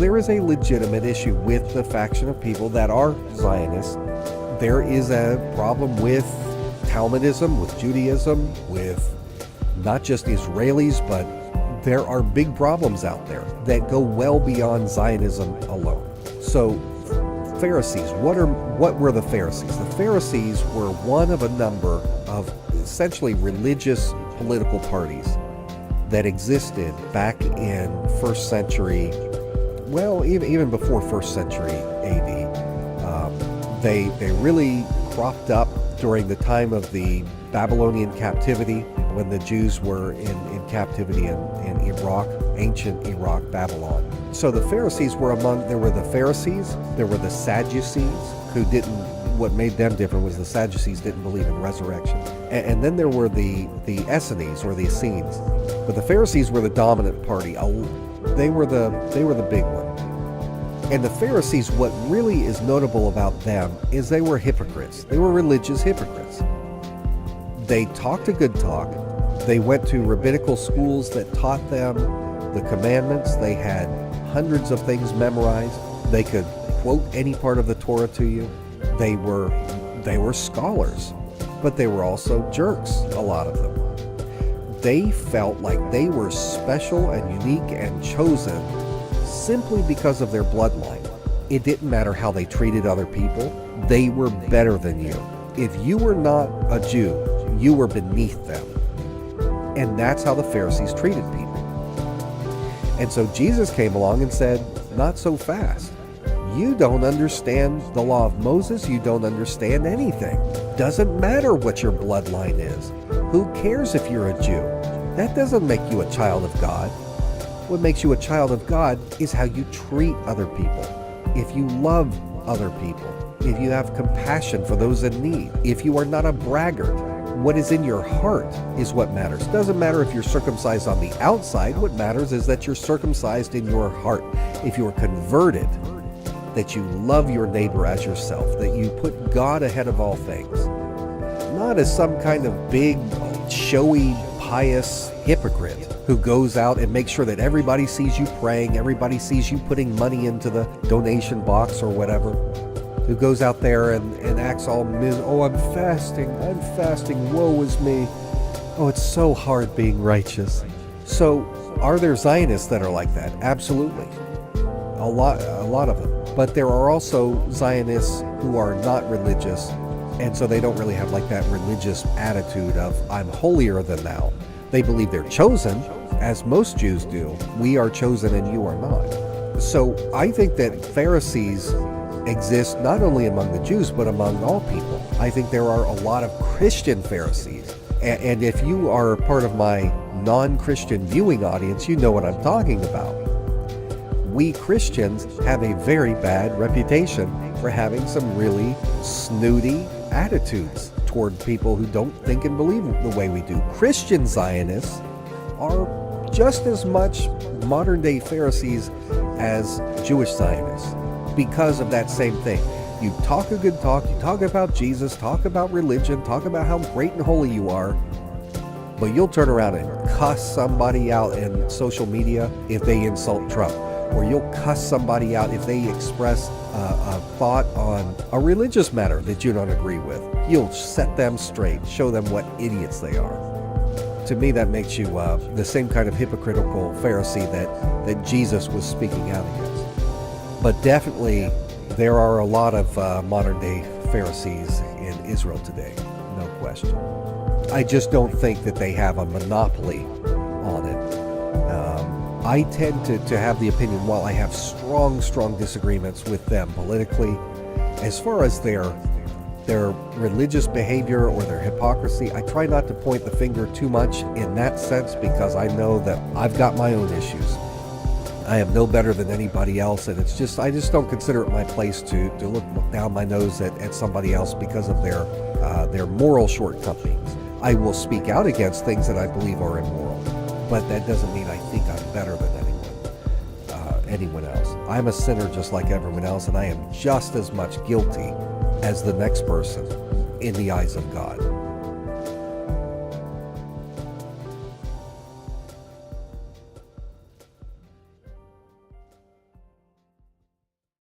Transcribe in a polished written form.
There is a legitimate issue with the faction of people that are Zionists. There is a problem with Talmudism, with Judaism, with not just Israelis, but there are big problems out there that go well beyond Zionism alone. So, Pharisees, what were the Pharisees? The Pharisees were one of a number of essentially religious political parties that existed back in first century, well, even before first century AD. They really cropped up during the time of the Babylonian captivity, when the Jews were in captivity in Iraq, ancient Iraq, Babylon. So the Pharisees were there were the Pharisees, there were the Sadducees, what made them different was the Sadducees didn't believe in resurrection. And then there were the Essenes, or the Essenes. But the Pharisees were the dominant party. They were the big one. And the Pharisees, what really is notable about them is they were hypocrites. They were religious hypocrites. They talked a good talk. They went to rabbinical schools that taught them the commandments. They had hundreds of things memorized. They could quote any part of the Torah to you. They were scholars, but they were also jerks, a lot of them. They felt like they were special and unique and chosen simply because of their bloodline. It didn't matter how they treated other people. They were better than you. If you were not a Jew, you were beneath them. And that's how the Pharisees treated people. And so Jesus came along and said, not so fast. You don't understand the law of Moses. You don't understand anything. Doesn't matter what your bloodline is. Who cares if you're a Jew? That doesn't make you a child of God. What makes you a child of God is how you treat other people. If you love other people, if you have compassion for those in need, if you are not a braggart, what is in your heart is what matters. Doesn't matter if you're circumcised on the outside. What matters is that you're circumcised in your heart. If you are converted, that you love your neighbor as yourself, that you put God ahead of all things. Not as some kind of big, showy, pious hypocrite who goes out and makes sure that everybody sees you praying, everybody sees you putting money into the donation box or whatever, who goes out there and acts all oh, I'm fasting, woe is me. Oh, it's so hard being righteous. So, are there Zionists that are like that? Absolutely. A lot of them. But there are also Zionists who are not religious, and so they don't really have like that religious attitude of, I'm holier than thou. They believe they're chosen, as most Jews do. We are chosen and you are not. So I think that Pharisees exist not only among the Jews, but among all people. I think there are a lot of Christian Pharisees. And if you are part of my non-Christian viewing audience, you know what I'm talking about. We Christians have a very bad reputation for having some really snooty attitudes toward people who don't think and believe the way we do. Christian Zionists are just as much modern-day Pharisees as Jewish Zionists because of that same thing. You talk a good talk, you talk about Jesus, talk about religion, talk about how great and holy you are, but you'll turn around and cuss somebody out in social media if they insult Trump. Or you'll cuss somebody out if they express a thought on a religious matter that you don't agree with. You'll set them straight, show them what idiots they are. To me, that makes you the same kind of hypocritical Pharisee that Jesus was speaking out against. But definitely, there are a lot of modern-day Pharisees in Israel today, no question. I just don't think that they have a monopoly on it. I tend to have the opinion, while I have strong disagreements with them politically, as far as their religious behavior or their hypocrisy, I try not to point the finger too much in that sense, because I know that I've got my own issues. I am no better than anybody else, and I just don't consider it my place to look down my nose at somebody else because of their moral shortcomings. I will speak out against things that I believe are immoral, but that doesn't mean I think I'm better than anyone else. I'm a sinner just like everyone else, and I am just as much guilty as the next person in the eyes of God.